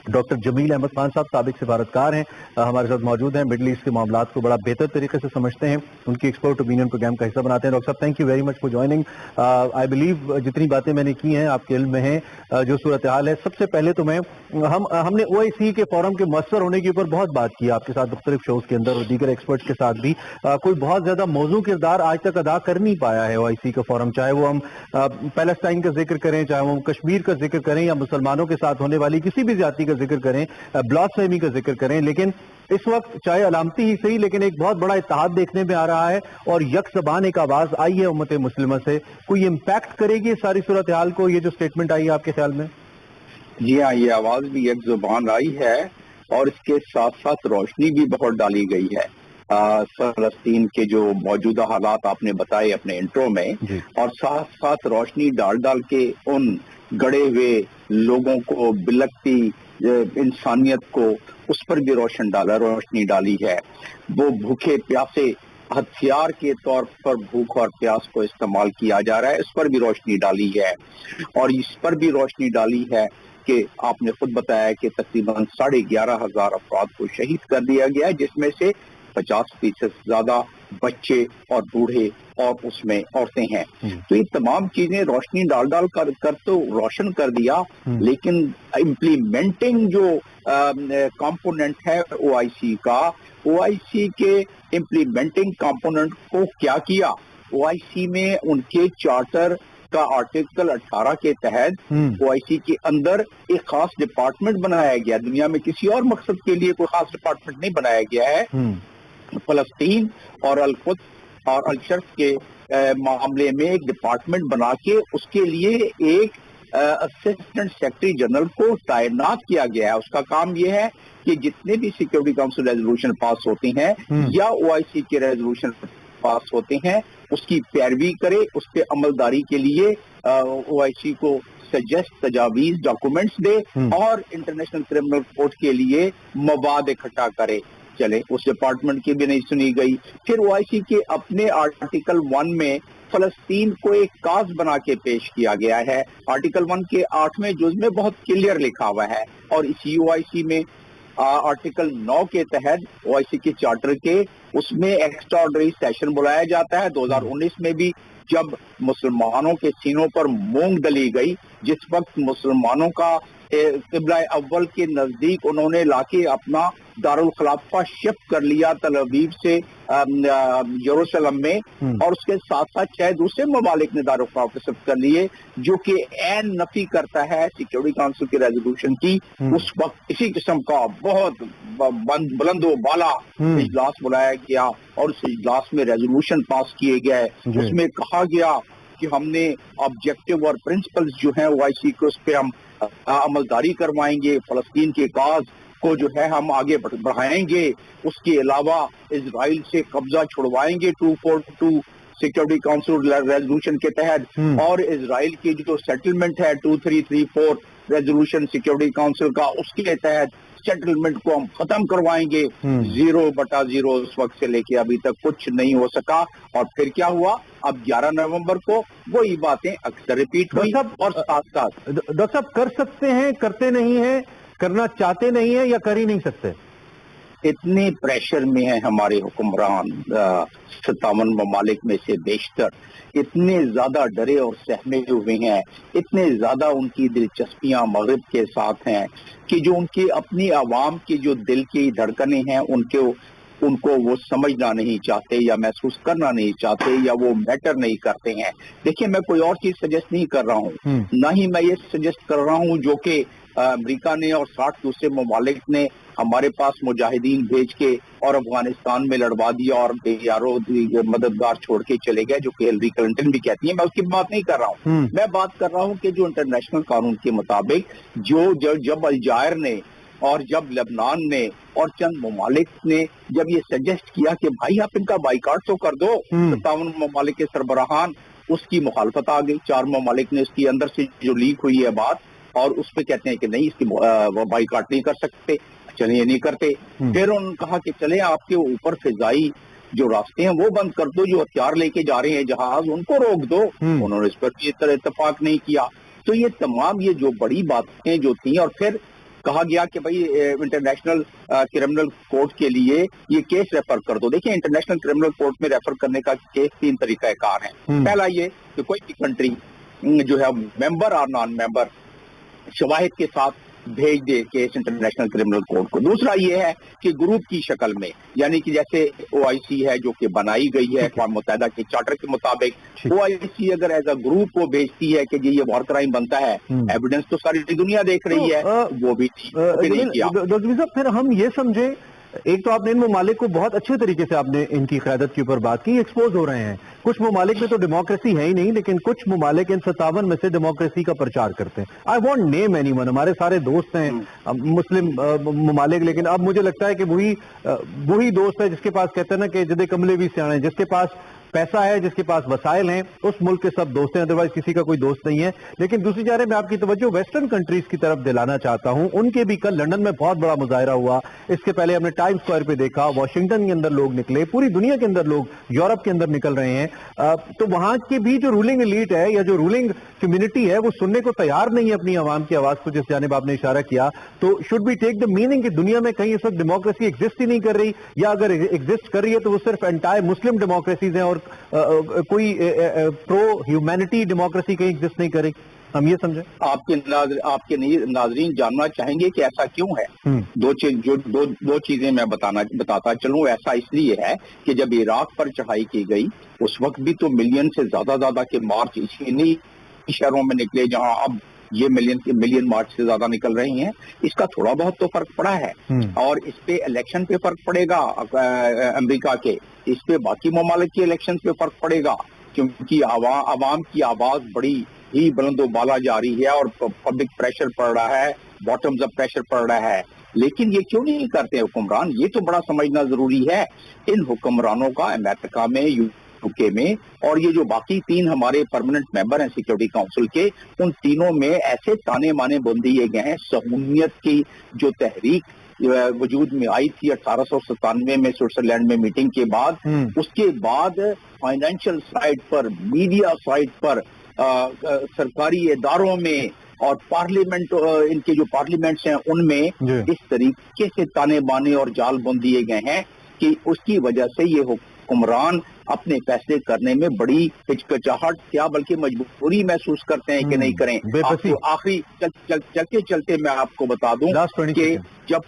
Doctor جمیل احمد خان صاحب سابق سفارتکار ہیں، ہمارے ساتھ موجود ہیں، مڈل ایسٹ کے معاملات کو بڑا بہتر طریقے سے سمجھتے ہیں، ان کی ایکسپرٹ اوپینین پروگرام کا حصہ بناتے ہیں۔ ڈاکٹر صاحب thank you very much for joining. I believe جتنی باتیں میں نے کی ہیں آپ کے علم میں ہیں جو صورتحال ہے۔ سب سے پہلے تو ہم نے او آئی سی کے فورم کے مؤثر ہونے کے اوپر بہت بات کی آپ کے ساتھ مختلف شوز کے اندر اور دیگر ایکسپرٹس کے ساتھ بھی۔ کوئی بہت زیادہ موضوع کردار آج تک ادا کر نہیں پایا ہے او آئی سی کا فورم، چاہے وہ ہم پیلسٹائن کا ذکر کریں، چاہے وہ کشمیر کا ذکر کریں یا مسلمانوں کے ساتھ ہونے والی کسی بھی زیادتی کا ذکر کریں، بلاسفیمی کا ذکر کریں، لیکن اس وقت چاہے علامتی ہی صحیح لیکن ایک بہت بڑا اتحاد دیکھنے میں آ رہا ہے اور یک زبان ایک آواز آئی ہے امت مسلمہ سے۔ کوئی امپیکٹ کرے گی ساری صورتحال کو یہ جو سٹیٹمنٹ آئی ہے آپ کے خیال میں؟ جی ہاں، یہ آواز بھی یک زبان آئی ہے اور اس کے ساتھ ساتھ روشنی بھی بہت ڈالی گئی ہے فلسطین کے جو موجودہ حالات آپ نے بتائے اپنے انٹرو میں، اور ساتھ ساتھ روشنی ڈال کے ان گڑے ہوئے لوگوں کو، بلکتی انسانیت کو، اس پر بھی روشنی ڈالی ہے۔ وہ بھوکے پیاسے ہتھیار کے طور پر بھوک اور پیاس کو استعمال کیا جا رہا ہے، اس پر بھی روشنی ڈالی ہے، اور اس پر بھی روشنی ڈالی ہے کہ آپ نے خود بتایا کہ تقریباً 11,500 افراد کو شہید کر دیا گیا ہے، جس میں سے 50% زیادہ بچے اور بوڑھے اور اس میں عورتیں ہیں۔ تو یہ تمام چیزیں روشنی ڈال کر تو روشن کر دیا، لیکن امپلیمنٹنگ جو کمپوننٹ ہے او آئی سی کا، او آئی سی کے امپلیمنٹنگ کمپوننٹ کو کیا کیا؟ او آئی سی میں ان کے چارٹر کا آرٹیکل 18 کے تحت او آئی سی کے اندر ایک خاص ڈپارٹمنٹ بنایا گیا۔ دنیا میں کسی اور مقصد کے لیے کوئی خاص ڈپارٹمنٹ نہیں بنایا گیا ہے۔ فلسطین اور القدس اور الشرق کے معاملے میں ایک ڈپارٹمنٹ بنا کے اس کے لیے ایک اسسٹنٹ سیکرٹری جنرل کو تعینات کیا گیا ہے۔ اس کا کام یہ ہے کہ جتنے بھی سیکورٹی کونسل ریزولوشن پاس ہوتے ہیں یا او آئی سی کے ریزولوشن پاس ہوتے ہیں، اس کی پیروی کرے، اس پہ عمل داری کے لیے او آئی سی کو سجیسٹ، تجاویز، ڈاکومنٹس دے اور انٹرنیشنل کرمنل کورٹ کے لیے مواد اکٹھا کرے۔ چلے، اس ڈپارٹمنٹ کی بھی نہیں سنی گئی۔ پھر او آئی سی کے اپنے آرٹیکل 1 میں فلسطین کو ایک کاز بنا کے پیش کیا گیا ہے۔ آرٹیکل 1 کے 8ویں جز میں بہت کلیئر لکھا ہوا ہے، اور اسی او آئی سی میں آرٹیکل 9 کے تحت او آئی سی کے چارٹر کے اس میں ایکسٹرا آرڈنری سیشن بلایا جاتا ہے 2019 میں بھی، جب مسلمانوں کے سینوں پر مونگ ڈلی گئی، جس وقت مسلمانوں کا قبلہ اول کے نزدیک انہوں نے لا کے اپنا دارالخلافہ شفٹ کر لیا تل ابیب سے یروشلم میں، اور اس کے ساتھ ساتھ 6 دوسرے ممالک نے دارالخلافہ شفٹ کر لیے، جو کہ عین نفی کرتا ہے سیکورٹی کونسل کے ریزولوشن کی۔ اس وقت اسی قسم کا بہت بلند و بالا اجلاس بلایا گیا اور اس اجلاس میں ریزولوشن پاس کیے گئے۔ اس میں کہا گیا کہ ہم نے آبجیکٹو اور پرنسپلز جو ہیں او آئی سی کو، اس پہ ہم عملداری کروائیں گے، فلسطین کے کاز کو جو ہے ہم آگے بڑھائیں گے، اس کے علاوہ اسرائیل سے قبضہ چھڑوائیں گے 242 سیکورٹی کونسل ریزولوشن کے تحت، اور اسرائیل کی جو سیٹلمنٹ ہے 2334 ریزولوشن سیکورٹی کونسل کا، اس کے تحت سیٹلمنٹ کو ہم ختم کروائیں گے۔ 0/0 اس وقت سے لے کے ابھی تک کچھ نہیں ہو سکا، اور پھر کیا ہوا؟ اب 11 نومبر کو وہی باتیں اکثر ریپیٹ ہوئی، اور ساتھ ساتھ ڈاکٹر صاحب کر سکتے ہیں، کرتے نہیں ہیں، کرنا چاہتے نہیں ہیں، یا کر ہی نہیں سکتے؟ اتنے پریشر میں ہیں ہمارے حکمران 57 ممالک میں سے بیشتر، اتنے زیادہ ڈرے اور سہمے ہوئے ہیں، اتنے زیادہ ان کی دلچسپیاں مغرب کے ساتھ ہیں کہ جو ان کی اپنی عوام کی جو دل کی دھڑکنیں ہیں ان کو وہ سمجھنا نہیں چاہتے یا محسوس کرنا نہیں چاہتے، یا وہ میٹر نہیں کرتے ہیں۔ دیکھیں، میں کوئی اور چیز سجیسٹ نہیں کر رہا ہوں، نہ ہی میں یہ سجیسٹ کر رہا ہوں جو کہ امریکہ نے اور 60 دوسرے ممالک نے ہمارے پاس مجاہدین بھیج کے اور افغانستان میں لڑوا دیا اور بے یارو مددگار چھوڑ کے چلے گئے، جو کہ ہلری کلنٹن بھی کہتی ہیں۔ میں اس کی بات نہیں کر رہا ہوں، میں بات کر رہا ہوں کہ جو انٹرنیشنل قانون کے مطابق جب الجائر نے اور جب لبنان نے اور چند ممالک نے جب یہ سجیسٹ کیا کہ بھائی آپ ان کا بائیکاٹ تو کر دو، 57 ممالک کے سربراہان، اس کی مخالفت آ گئی۔ 4 ممالک نے اس کی اندر سے جو لیک ہوئی ہے بات، اور اس پہ کہتے ہیں کہ نہیں، اس کی بائیکاٹ نہیں کر سکتے، چلیے نہیں کرتے۔ پھر انہوں نے کہا کہ چلیں آپ کے اوپر فضائی جو راستے ہیں وہ بند کر دو، جو ہتھیار لے کے جا رہے ہیں جہاز ان کو روک دو۔ انہوں نے اس پر بھی اتفاق نہیں کیا۔ تو یہ تمام یہ جو بڑی باتیں جو تھیں، اور پھر کہا گیا کہ بھائی انٹرنیشنل کرمنل کورٹ کے لیے یہ کیس ریفر کر دو. دیکھیں انٹرنیشنل کرمنل کورٹ میں ریفر کرنے کا کیس 3 طریقہ کار ہیں. پہلا یہ کہ کوئی بھی کنٹری جو ہے ممبر اور نان ممبر شواہد کے ساتھ بھیج دے کیس انٹرنیشنل کرمنل کورٹ کو. دوسرا یہ ہے کہ گروپ کی شکل میں، یعنی کہ جیسے OIC ہے جو کہ بنائی گئی ہے اقوام متحدہ کے چارٹر کے مطابق، OIC اگر ایز اے گروپ کو بھیجتی ہے کہ یہ وار کرائم بنتا ہے، ایویڈنس تو ساری دنیا دیکھ رہی ہے، وہ بھی نہیں کیا. پھر ہم یہ سمجھیں، ایک تو آپ نے ان ممالک کو بہت اچھے طریقے سے آپ نے ان کی قیادت کے اوپر بات کی، ایکسپوز ہو رہے ہیں. کچھ ممالک میں تو ڈیموکریسی ہے ہی نہیں، لیکن کچھ ممالک ان 57 میں سے ڈیموکریسی کا پرچار کرتے ہیں. I want name any one, ہمارے سارے دوست ہیں مسلم ممالک، لیکن اب مجھے لگتا ہے کہ وہی دوست ہے جس کے پاس کہتے ہیں نا کہ جدے کملے بھی سیانے، جس کے پاس پیسہ ہے، جس کے پاس وسائل ہیں، اس ملک کے سب دوست ہیں، ادروائز کسی کا کوئی دوست نہیں ہے. لیکن دوسری جانب میں آپ کی توجہ ویسٹرن کنٹریز کی طرف دلانا چاہتا ہوں. ان کے بھی کل لندن میں بہت بڑا مظاہرہ ہوا. اس کے پہلے ہم نے ٹائم اسکوائر پہ دیکھا، واشنگٹن کے اندر لوگ نکلے، پوری دنیا کے اندر لوگ یورپ کے اندر نکل رہے ہیں. تو وہاں کی بھی جو رولنگ ایلیٹ ہے یا جو رولنگ کمیونٹی ہے وہ سننے کو تیار نہیں ہے اپنی عوام کی آواز کو، جس جانب آپ نے اشارہ کیا. تو should be take the meaning کہ دنیا میں کہیں اس وقت ڈیموکریسی ایگزسٹ ہی نہیں کر رہی، یا اگر ایگزسٹ کر رہی ہے تو وہ صرف انٹائر مسلم ڈیموکریسیز ہیں اور کوئی پرو ہیومینٹی ڈیموکریسی کہیں ایگزسٹ نہیں کرے. ہم یہ سمجھیں. آپ کے ناظرین جاننا چاہیں گے کہ ایسا کیوں ہے. دو چیزیں میں بتاتا چلوں. ایسا اس لیے ہے کہ جب عراق پر چڑھائی کی گئی اس وقت بھی تو ملین سے زیادہ کے مارچ انہی شہروں میں نکلے جہاں اب یہ ملین مارچ سے زیادہ نکل رہی ہیں. اس کا تھوڑا بہت تو فرق پڑا ہے، اور اس پہ الیکشن پہ فرق پڑے گا امریکہ کے، اس پہ باقی ممالک کے الیکشن پہ فرق پڑے گا، کیونکہ عوام کی آواز بڑی ہی بلند و بالا جا رہی ہے اور پبلک پریشر پڑ رہا ہے، باٹمز اپ پریشر پڑ رہا ہے. لیکن یہ کیوں نہیں کرتے حکمران؟ یہ تو بڑا سمجھنا ضروری ہے. ان حکمرانوں کا امریکہ میں، UK میں، اور یہ جو باقی 3 ہمارے پرماننٹ ممبر ہیں سیکیورٹی کاؤنسل کے، ان تینوں میں ایسے تانے مانے بول دیے گئے ہیں. صہیونیت کی جو تحریک وجود میں آئی تھی 1897 میں سوئٹزرلینڈ میں میٹنگ کے بعد، اس کے بعد فائنینشل سائٹ پر، میڈیا سائٹ پر، سرکاری اداروں میں اور پارلیمنٹ، ان کے جو پارلیمنٹس ہیں ان میں اس طریقے سے تانے بانے اور جال بن دیے گئے ہیں کہ اس کی وجہ سے یہ حکمران اپنے فیصلے کرنے میں بڑی ہچکچاہٹ کیا بلکہ مجبوری محسوس کرتے ہیں کہ نہیں کریں. آخری چلتے میں آپ کو بتا دوں کہ جب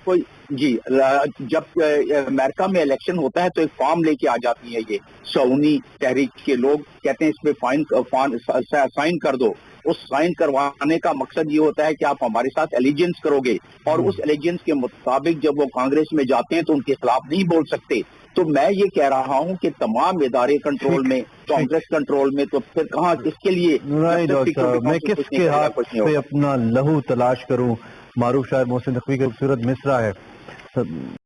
امریکہ میں الیکشن ہوتا ہے تو ایک فارم لے کے آ جاتی ہے یہ سعودی تحریک کے لوگ، کہتے ہیں اس پہ سائن کر دو. اس سائن کروانے کا مقصد یہ ہوتا ہے کہ آپ ہمارے ساتھ ایلیجنس کرو گے، اور اس ایلیجنس کے مطابق جب وہ کانگریس میں جاتے ہیں تو ان کے خلاف نہیں بول سکتے. تو میں یہ کہہ رہا ہوں کہ تمام ادارے کنٹرول میں، کانگریس کنٹرول میں، تو پھر کہاں کس کے لیے میں کس کے ہاتھ پہ اپنا لہو تلاش کروں. معروف شاعر محسن نقوی کا خوبصورت مصرع ہے.